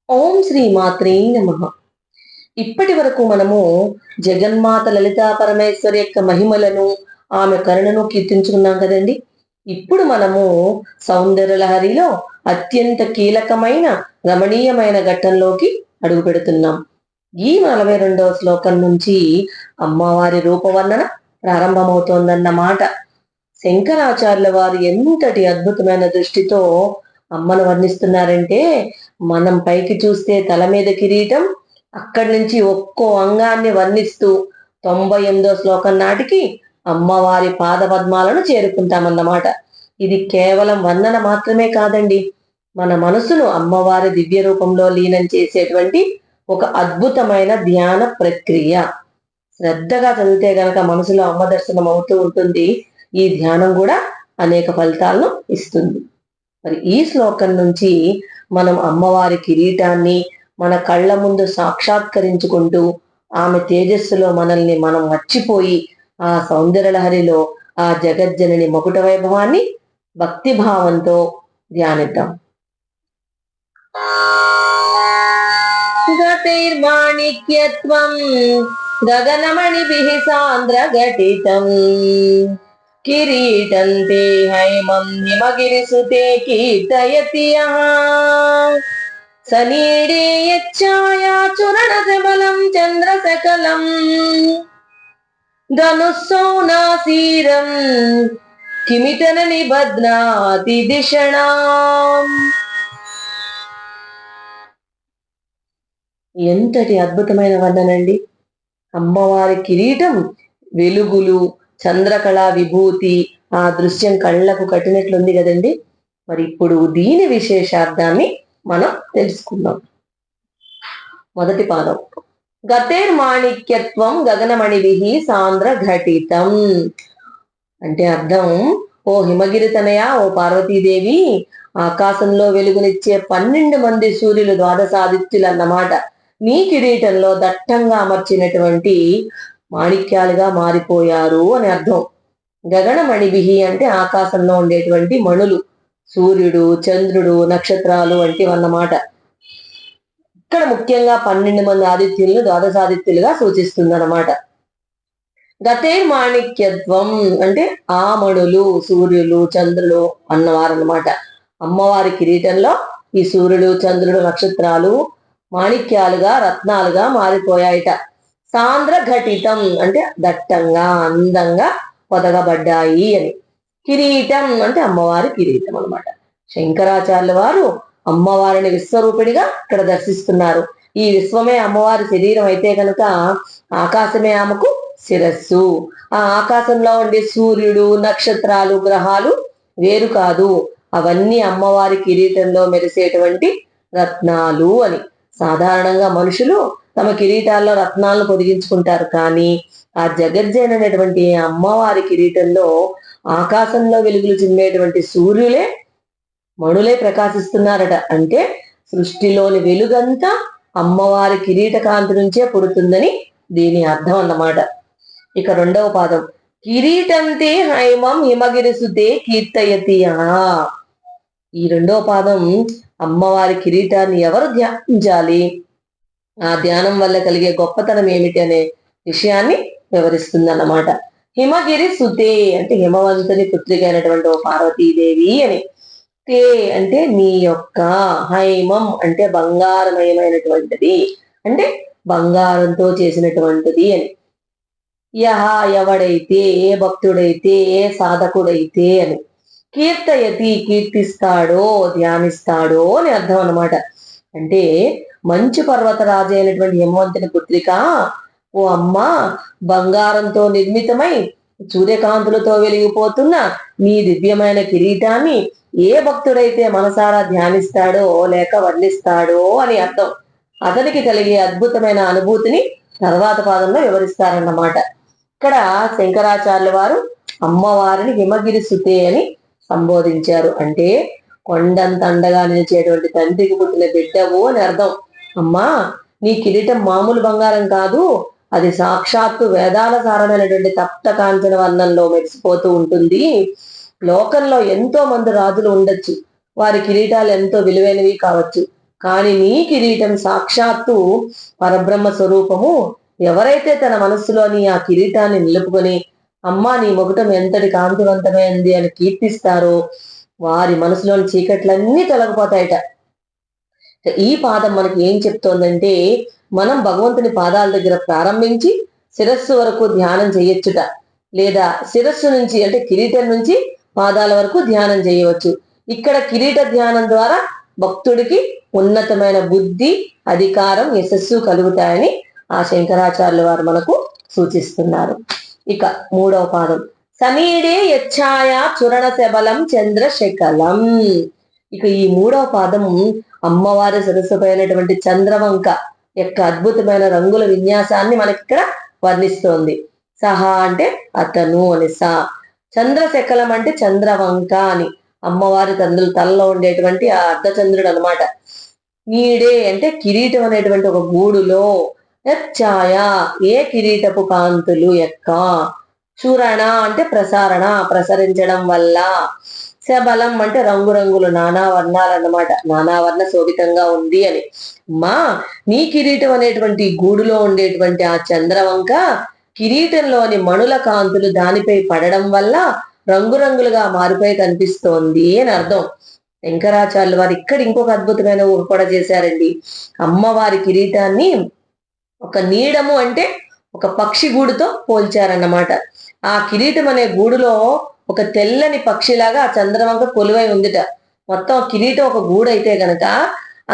ఓం శ్రీ మాత్రే నమః. ఇప్పటి వరకు మనము జగన్మాత లలితా పరమేశ్వరి యొక్క మహిమలను, ఆమె కరుణను కీర్తించుకున్నాం కదండి. ఇప్పుడు మనము సౌందర్యలహరిలో అత్యంత కీలకమైన, రమణీయమైన ఘట్టంలోకి అడుగు పెడుతున్నాం. ఈ 42వ శ్లోకం నుంచి అమ్మవారి రూపవర్ణన ప్రారంభమవుతోందన్నమాట. శంకరాచార్యుల వారు ఎంతటి అద్భుతమైన దృష్టితో అమ్మను వర్ణిస్తున్నారంటే, మనం పైకి చూస్తే తల మీద కిరీటం, అక్కడి నుంచి ఒక్కో అంగాన్ని వర్ణిస్తూ 98వ శ్లోకం నాటికి అమ్మవారి పాద పద్మాలను చేరుకుంటామన్నమాట. ఇది కేవలం వర్ణన మాత్రమే కాదండి, మన మనసును అమ్మవారి దివ్య రూపంలో లీనం చేసేటువంటి ఒక అద్భుతమైన ధ్యాన ప్రక్రియ. శ్రద్ధగా చదివితే గనక మనసులో అమ్మ దర్శనం అవుతూ ఉంటుంది. ఈ ధ్యానం కూడా అనేక ఫలితాలను ఇస్తుంది. మరి ఈ శ్లోకం నుంచి మనం అమ్మవారి కిరీటాన్ని మన కళ్ళ ముందు సాక్షాత్కరించుకుంటూ, ఆమె తేజస్సులో మనల్ని మనం మర్చిపోయి, ఆ సౌందర్యలహరిలో ఆ జగజ్జనని మకుట వైభవాన్ని భక్తిభావంతో ధ్యానిద్దాం. గతైర్మాణిక్యత్వం గగనమణిభిః సాంద్రఘటితం కిరీటం తే హైమం హిమగిరిసుతే కీర్తయతి యః సనీడే యచ్ఛాయా చురణశబలం చంద్రసకలం ధనుస్సౌనాసీరం కిమిటన నిబధ్నాతి దిషణాం. ఎంతటి అద్భుతమైన వర్ణనండి. అమ్మవారి కిరీటం వెలుగులు, చంద్రకళ విభూతి, ఆ దృశ్యం కళ్ళకు కట్టినట్లుంది కదండి. మరి ఇప్పుడు దీని విశేషార్థాన్ని మనం తెలుసుకుందాం. మొదటి పాదం, గతేర్మాణిక్యత్వం గగనమణిభిః సాంద్ర ఘటితం. అంటే అర్థం, ఓ హిమగిరి తనయ, ఓ పార్వతీదేవి, ఆకాశంలో వెలుగునిచ్చే 12 మంది సూర్యులు ద్వాదశాదిత్యులు అన్నమాట నీ కిరీటంలో దట్టంగా అమర్చినటువంటి మాణిక్యాలుగా మారిపోయారు అని అర్థం. గగనమణిభిః అంటే ఆకాశంలో ఉండేటువంటి మణులు, సూర్యుడు, చంద్రుడు, నక్షత్రాలు వంటివన్నమాట. ఇక్కడ ముఖ్యంగా 12 మంది ఆదిత్యులను ద్వాదశాదిత్యులుగా సూచిస్తుందన్నమాట. గతేర్మాణిక్యత్వం అంటే ఆ మణులు, సూర్యులు, చంద్రులు అన్నవారన్నమాట. అమ్మవారి కిరీటంలో ఈ సూర్యుడు, చంద్రుడు, నక్షత్రాలు మాణిక్యాలుగా, రత్నాలుగా మారిపోయాయట. సాంద్ర ఘటితం అంటే దట్టంగా, అందంగా పొదగబడ్డాయి అని. కిరీటం అంటే అమ్మవారి కిరీటం అన్నమాట. శంకరాచార్యుల వారు అమ్మవారిని విశ్వరూపిణిగా ఇక్కడ దర్శిస్తున్నారు. ఈ విశ్వమే అమ్మవారి శరీరం అయితే కనుక ఆకాశమే ఆమెకు శిరస్సు. ఆ ఆకాశంలో ఉండే సూర్యుడు, నక్షత్రాలు, గ్రహాలు వేరు కాదు, అవన్నీ అమ్మవారి కిరీటంలో మెరిసేటువంటి రత్నాలు అని. సాధారణంగా మనుషులు తమ కిరీటాల్లో రత్నాలను పొదిగించుకుంటారు, కానీ ఆ జగజ్జనైనటువంటి అమ్మవారి కిరీటంలో ఆకాశంలో వెలుగులు చిమ్మేటువంటి సూర్యులే, మణులే ప్రకాశిస్తున్నారట. అంటే సృష్టిలోని వెలుగంతా అమ్మవారి కిరీట కాంతి నుంచే పుడుతుందని దీని అర్థం అన్నమాట. ఇక రెండవ పాదం, కిరీటంతే హైమం హిమగిరిసుతే కీర్తయతి యః. ఈ రెండవ పాదం, అమ్మవారి కిరీటాన్ని ఎవరు ధ్యానించాలి, ఆ ధ్యానం వల్ల కలిగే గొప్పతనం ఏమిటి అనే విషయాన్ని వివరిస్తుందన్నమాట. హిమగిరి సుతే అంటే హిమవంతుని పుత్రిక అయినటువంటి ఓ పార్వతీదేవి అని. తే అంటే నీ యొక్క, హైమం అంటే బంగారమయమైనటువంటిది, అంటే బంగారంతో చేసినటువంటిది అని. యహ ఎవడైతే, ఏ భక్తుడైతే, ఏ సాధకుడైతే అని. కీర్తయతి కీర్తిస్తాడో, ధ్యానిస్తాడో అని అర్థం అన్నమాట. అంటే మంచు పర్వతరాజు అయినటువంటి హిమవంతుని పుత్రిక, ఓ అమ్మ, బంగారంతో నిర్మితమై సూర్యకాంతులతో వెలిగిపోతున్న నీ దివ్యమైన కిరీటాన్ని ఏ భక్తుడైతే మనసారా ధ్యానిస్తాడో లేక వర్ణిస్తాడో అని అర్థం. అతనికి కలిగే అద్భుతమైన అనుభూతిని తర్వాత పాదంలో వివరిస్తారన్నమాట. ఇక్కడ శంకరాచార్యుల వారు అమ్మవారిని హిమగిరి సుతే అని సంబోధించారు. అంటే కొండంత అండగా నిలిచేటువంటి తండ్రికి పుట్టిన బిడ్డవు అని అర్థం. అమ్మా, నీ కిరీటం మామూలు బంగారం కాదు, అది సాక్షాత్తు వేదాల సారమైనటువంటి తప్త కాంచన వర్ణంలో మెరిసిపోతూ ఉంటుంది. లోకంలో ఎంతో మంది రాజులు ఉండొచ్చు, వారి కిరీటాలు ఎంతో విలువైనవి కావచ్చు, కానీ నీ కిరీటం సాక్షాత్తు పరబ్రహ్మ స్వరూపము. ఎవరైతే తన మనస్సులోని ఆ కిరీటాన్ని నిలుపుకొని అమ్మా నీ మొగటం ఎంతటి కాంతివంతమైంది అని కీర్తిస్తారో వారి మనసులోని చీకట్లన్నీ తొలగిపోతాయట. ఈ పాదం మనకి ఏం చెప్తోందంటే మనం భగవంతుని పాదాల దగ్గర ప్రారంభించి శిరస్సు వరకు ధ్యానం చేయొచ్చుట, లేదా శిరస్సు నుంచి అంటే కిరీటం నుంచి పాదాల వరకు ధ్యానం చేయవచ్చు. ఇక్కడ కిరీట ధ్యానం ద్వారా భక్తుడికి ఉన్నతమైన బుద్ధి, అధికారం, యశస్సు కలుగుతాయని ఆ శంకరాచార్యుల వారు మనకు సూచిస్తున్నారు. ఇక 3వ పాదం సమీడే యచ్ఛాయ చురణ శబలం చంద్రశకలం. ఇక ఈ 3వ పాదం అమ్మవారి సరస్సుపైనటువంటి చంద్రవంక యొక్క అద్భుతమైన రంగుల విన్యాసాన్ని మనకిక్కడ వర్ణిస్తోంది. సహా అంటే అతను అని, చంద్రశకలం అంటే చంద్రవంక అని, అమ్మవారి తలలో ఉండేటువంటి ఆ అర్ధచంద్రుడు అనమాట. నీడే అంటే కిరీటం అనేటువంటి ఒక గూడులో, ఛాయ ఏ కిరీటపు కాంతులు యొక్క, చూరణ అంటే ప్రసారణ ప్రసరించడం వల్ల, శబలం అంటే రంగురంగులు నానా వర్ణాలన్నమాట, నానా వర్ణ శోభితంగా ఉంది అని. మా నీ కిరీటం అనేటువంటి గూడులో ఉండేటువంటి ఆ చంద్రవంక కిరీటంలోని మణుల కాంతులు దానిపై పడడం వల్ల రంగురంగులుగా మారిపోయి కనిపిస్తోంది అని అర్థం. శంకరాచార్యులు వారు ఇక్కడ ఇంకొక అద్భుతమైన ఊహ కూడా చేశారండి. అమ్మవారి కిరీటాన్ని ఒక నీడము అంటే ఒక పక్షి గూడుతో పోల్చారన్నమాట. ఆ కిరీటం అనే గూడులో ఒక తెల్లని పక్షిలాగా ఆ చంద్రవంక కొలువై ఉందిట. మొత్తం కిరీటం ఒక గూడు అయితే గనక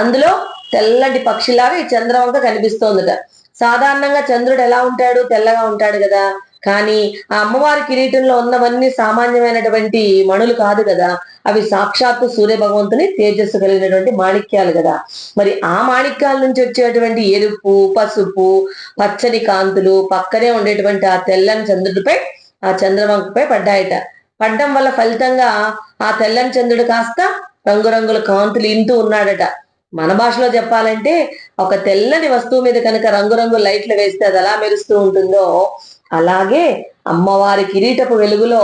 అందులో తెల్లటి పక్షిలాగా ఈ చంద్రవంక కనిపిస్తోందిట. సాధారణంగా చంద్రుడు ఎలా ఉంటాడు, తెల్లగా ఉంటాడు కదా, కానీ ఆ అమ్మవారి కిరీటంలో ఉన్నవన్నీ సామాన్యమైనటువంటి మణులు కాదు కదా, అవి సాక్షాత్తు సూర్య భగవంతుని తేజస్సు కలిగినటువంటి మాణిక్యాలు కదా. మరి ఆ మాణిక్యాల నుంచి వచ్చేటువంటి ఎరుపు, పసుపు, పచ్చని కాంతులు పక్కనే ఉండేటువంటి ఆ తెల్లని చంద్రుడిపై, ఆ చంద్రవంకపై పడ్డాయట. పడ్డం వల్ల ఫలితంగా ఆ తెల్లని చంద్రుడు కాస్త రంగురంగుల కాంతులు ఇంటూ ఉన్నాడట. మన భాషలో చెప్పాలంటే ఒక తెల్లని వస్తువు మీద కనుక రంగురంగు లైట్లు వేస్తే అది ఎలా మెరుస్తూ ఉంటుందో అలాగే అమ్మవారి కిరీటపు వెలుగులో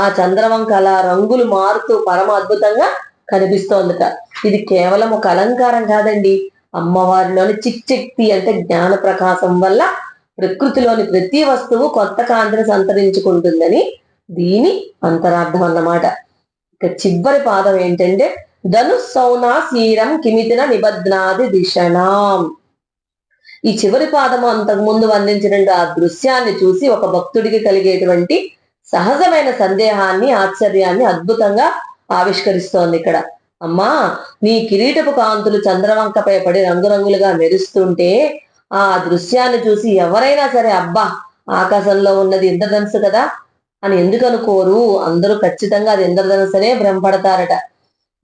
ఆ చంద్రవంక అలా రంగులు మారుతూ పరమ అద్భుతంగా కనిపిస్తోందట. ఇది కేవలం ఒక అలంకారం కాదండి, అమ్మవారిలోని చిక్శక్తి అంటే జ్ఞాన ప్రకాశం వల్ల ప్రకృతిలోని ప్రతి వస్తువు కొత్త కాంతిని సంతరించుకుంటుందని దీని అంతరార్థం అన్నమాట. ఇక చివరి పాదం ఏంటంటే ధనుస్సౌనాసీరం కిమితిన నిబధ్నాది దిశనాం. ఈ చివరి పాదము అంతకు ముందు వర్ణించినటువంటి ఆ దృశ్యాన్ని చూసి ఒక భక్తుడికి కలిగేటువంటి సహజమైన సందేహాన్ని, ఆశ్చర్యాన్ని అద్భుతంగా ఆవిష్కరిస్తోంది ఇక్కడ. అమ్మా నీ కిరీటపు కాంతులు చంద్రవంకపై పడి రంగురంగులుగా మెరుస్తుంటే ఆ దృశ్యాన్ని చూసి ఎవరైనా సరే అబ్బా ఆకాశంలో ఉన్నది ఇంద్రధనుసు కదా అని ఎందుకు అనుకోరు, అందరూ ఖచ్చితంగా అది ఇంద్రధనుసనే భ్రమపడతారట.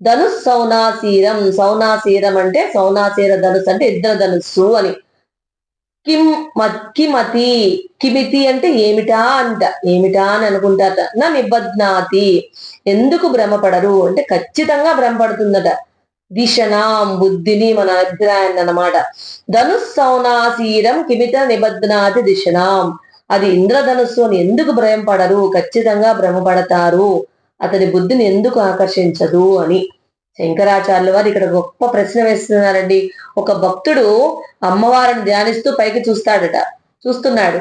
ధనుస్సౌనాసీరం, సౌనాసీరం అంటే సౌనాసీర ధనుసు అంటే ఇంద్రధనుస్సు అని. కిమతి, కిమితి అంటే ఏమిటా అంట, ఏమిటా అని అనుకుంటారట. నా నిబధ్నాతి ఎందుకు భ్రమపడరు అంటే ఖచ్చితంగా భ్రమపడుతుందట. దిశనాం బుద్ధిని, మన అభిప్రాయాన్ని అన్నమాట. ధనుస్సౌనాసీరం కిమిత నిబధ్నాతి దిశనాం, అది ఇంద్రధనుస్సు అని ఎందుకు భ్రమపడరు, ఖచ్చితంగా భ్రమపడతారు, అతని బుద్ధిని ఎందుకు ఆకర్షించదు అని శంకరాచార్యుల వారు ఇక్కడ గొప్ప ప్రశ్న వేస్తున్నారండి. ఒక భక్తుడు అమ్మవారిని ధ్యానిస్తూ పైకి చూస్తున్నాడు,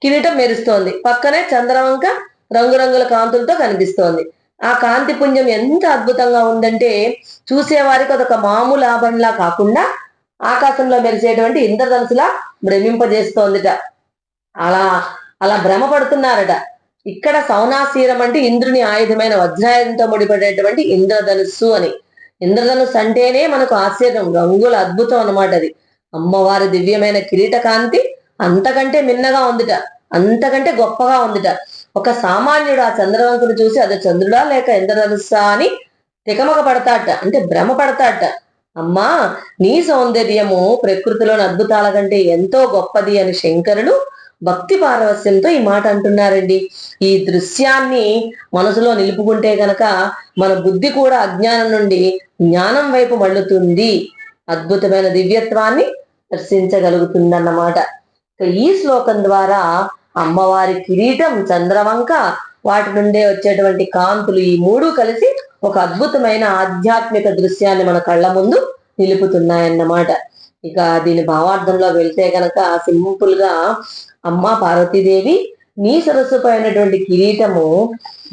కిరీటం మెరుస్తోంది, పక్కనే చంద్రవంక రంగురంగుల కాంతులతో కనిపిస్తోంది. ఆ కాంతి పుంజం ఎంత అద్భుతంగా ఉందంటే చూసేవారికి అదొక మామూలు ఆభరణలా కాకుండా ఆకాశంలో మెరిసేటువంటి ఇంద్రధనుసులా భ్రమింపజేస్తోందిట. అలా అలా భ్రమపడుతున్నారట. ఇక్కడ సౌనాసీరం అంటే ఇంద్రుని ఆయుధమైన వజ్రాయుధంతో ముడిపడేటువంటి ఇంద్రధనుస్సు అని. ఇంద్రధనుస్సు అంటేనే మనకు ఆశ్చర్యం, రంగుల అద్భుతం అన్నమాట. అది అమ్మవారి దివ్యమైన కిరీట కాంతి అంతకంటే మిన్నగా ఉందిట, అంతకంటే గొప్పగా ఉందిట. ఒక సామాన్యుడు ఆ చంద్రవంకును చూసి అది చంద్రుడా లేక ఇంద్రధనుస్సా అని తికమక పడతాట, అంటే భ్రమ పడతాట. అమ్మా నీ సౌందర్యము ప్రకృతిలోని అద్భుతాల కంటే ఎంతో గొప్పది అని శంకరులు భక్తి పారవస్యంతో ఈ మాట అంటున్నారండి. ఈ దృశ్యాన్ని మనసులో నిలుపుకుంటే గనక మన బుద్ధి కూడా అజ్ఞానం నుండి జ్ఞానం వైపు మళ్ళుతుంది, అద్భుతమైన దివ్యత్వాన్ని దర్శించగలుగుతుందన్నమాట. ఈ శ్లోకం ద్వారా అమ్మవారి కిరీటం, చంద్రవంక, వాటి నుండే వచ్చేటువంటి కాంతులు, ఈ మూడు కలిసి ఒక అద్భుతమైన ఆధ్యాత్మిక దృశ్యాన్ని మన కళ్ళ ముందు నిలుపుతున్నాయన్నమాట. ఇక దీని భావార్థంలో వెళ్తే గనక సింపుల్ గా అమ్మ పార్వతీదేవి, నీ సరస్సు పైనటువంటి కిరీటము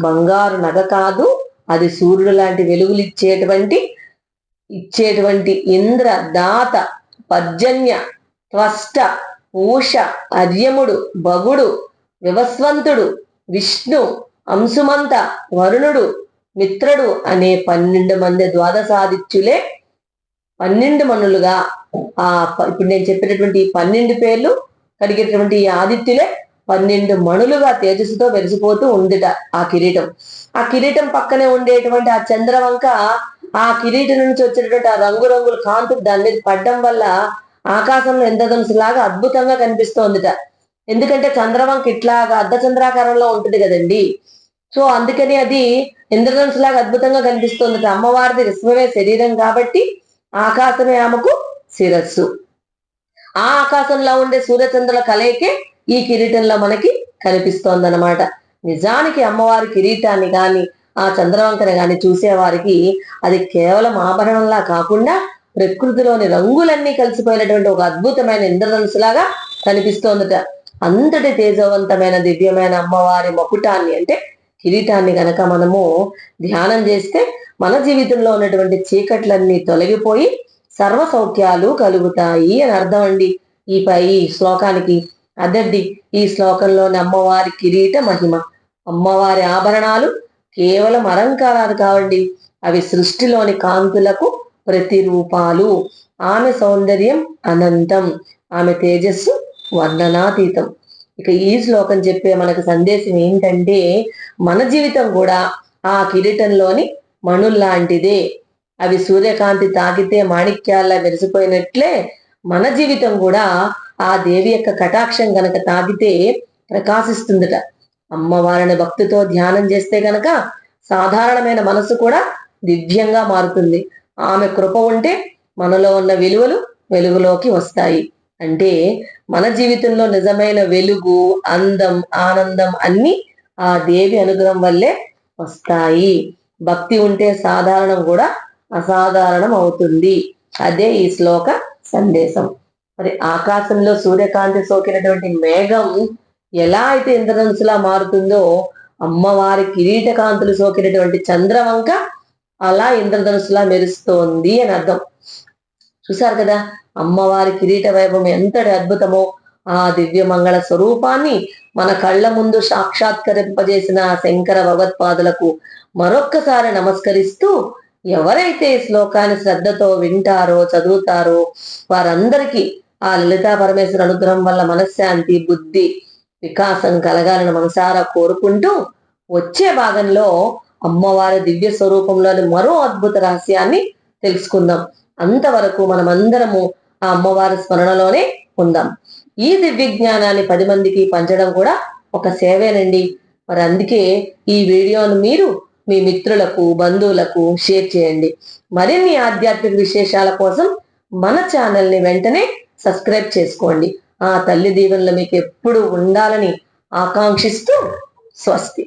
బంగారు నగ కాదు, అది సూర్యుడు లాంటి వెలుగులు ఇచ్చేటువంటి ఇంద్ర, దాత, పర్జన్య, త్వష్ట, పూష, అర్యముడు, భగుడు, వివస్వంతుడు, విష్ణు, అంశుమంత, వరుణుడు, మిత్రుడు అనే 12 మంది ద్వాదశాదిత్యులే 12 మనులుగా ఇప్పుడు నేను చెప్పినటువంటి 12 పేర్లు కలిగేటటువంటి ఈ ఆదిత్యులే 12 మణులుగా తేజస్సుతో వెలిసిపోతూ ఉందిట ఆ కిరీటం. ఆ కిరీటం పక్కనే ఉండేటువంటి ఆ చంద్రవంక, ఆ కిరీటం నుంచి వచ్చేటటువంటి ఆ రంగురంగుల కాంతులు దాని మీద పడ్డం వల్ల ఆకాశంలో ఇంద్రధనుసులాగా అద్భుతంగా కనిపిస్తోందిట. ఎందుకంటే చంద్రవంక ఇట్లాగా అర్ధచంద్రాకారంలో ఉంటుంది కదండి. సో అందుకని అది ఇంద్రధనుసులాగా అద్భుతంగా కనిపిస్తోందిట. అమ్మవారిది విశ్వమే శరీరం కాబట్టి ఆకాశమే ఆమెకు శిరస్సు. ఆ ఆకాశంలో ఉండే సూర్యచంద్రుల కలయికే ఈ కిరీటంలో మనకి కనిపిస్తోందన్నమాట. నిజానికి అమ్మవారి కిరీటాన్ని గాని ఆ చంద్రవంకని గాని చూసేవారికి అది కేవలం ఆభరణంలా కాకుండా ప్రకృతిలోని రంగులన్నీ కలిసిపోయినటువంటి ఒక అద్భుతమైన ఇంద్రధనుసులాగా కనిపిస్తోందట. అంతటి తేజవంతమైన దివ్యమైన అమ్మవారి మకుటాన్ని అంటే కిరీటాన్ని గనక మనము ధ్యానం చేస్తే మన జీవితంలో ఉన్నటువంటి చీకట్లన్నీ తొలగిపోయి సర్వ సౌఖ్యాలు కలుగుతాయి అని అర్థం అండి ఈ శ్లోకానికి. అదండి ఈ శ్లోకంలోని అమ్మవారి కిరీట మహిమ. అమ్మవారి ఆభరణాలు కేవలం అలంకారాలు కావండి, అవి సృష్టిలోని కాంతులకు ప్రతిరూపాలు. ఆమె సౌందర్యం అనంతం, ఆమె తేజస్సు వర్ణనాతీతం. ఇక ఈ శ్లోకం చెప్పే మనకు సందేశం ఏంటంటే మన జీవితం కూడా ఆ కిరీటంలోని మణుల్లాంటిదే. అవి సూర్యకాంతి తాకితే మాణిక్యాల్లా మెరిసిపోయినట్లే మన జీవితం కూడా ఆ దేవి యొక్క కటాక్షం గనక తాకితే ప్రకాశిస్తుందట. అమ్మవారిని భక్తితో ధ్యానం చేస్తే గనక సాధారణమైన మనసు కూడా దివ్యంగా మారుతుంది. ఆమె కృప ఉంటే మనలో ఉన్న విలువలు వెలుగులోకి వస్తాయి. అంటే మన జీవితంలో నిజమైన వెలుగు, అందం, ఆనందం అన్ని ఆ దేవి అనుగ్రహం వల్లే వస్తాయి. భక్తి ఉంటే సాధారణం కూడా అసాధారణం అవుతుంది. అదే ఈ శ్లోక సందేశం. మరి ఆకాశంలో సూర్యకాంతి సోకినటువంటి మేఘం ఎలా అయితే ఇంద్రధనుసులా మారుతుందో, అమ్మవారి కిరీట కాంతులు సోకినటువంటి చంద్రవంక అలా ఇంద్రధనుసులా మెరుస్తోంది అని అర్థం. చూసారు కదా అమ్మవారి కిరీట వైభవం ఎంతటి అద్భుతమో. ఆ దివ్య మంగళ స్వరూపాన్ని మన కళ్ళ ముందు సాక్షాత్కరింపజేసిన శంకర భగవత్పాదులకు మరొక్కసారి నమస్కరిస్తూ, ఎవరైతే ఈ శ్లోకాన్ని శ్రద్ధతో వింటారో చదువుతారో వారందరికీ ఆ లలితా పరమేశ్వర అనుగ్రహం వల్ల మనశ్శాంతి, బుద్ధి వికాసం కలగాలని మనసారా కోరుకుంటూ వచ్చే భాగంలో అమ్మవారి దివ్య స్వరూపంలోని మరో అద్భుత రహస్యాన్ని తెలుసుకుందాం. అంతవరకు మనమందరము ఆ అమ్మవారి స్మరణలోనే ఉందాం. ఈ దివ్య జ్ఞానాన్ని 10 మందికి పంచడం కూడా ఒక సేవేనండి. మరి అందుకే ఈ వీడియోను మీరు మీ మిత్రులకు, బంధువులకు షేర్ చేయండి. మరిన్ని ఆధ్యాత్మిక విశేషాల కోసం మన ఛానల్ని వెంటనే సబ్స్క్రైబ్ చేసుకోండి. ఆ తల్లి దీవెనలు మీకు ఎప్పుడు ఉండాలని ఆకాంక్షిస్తూ స్వస్తి.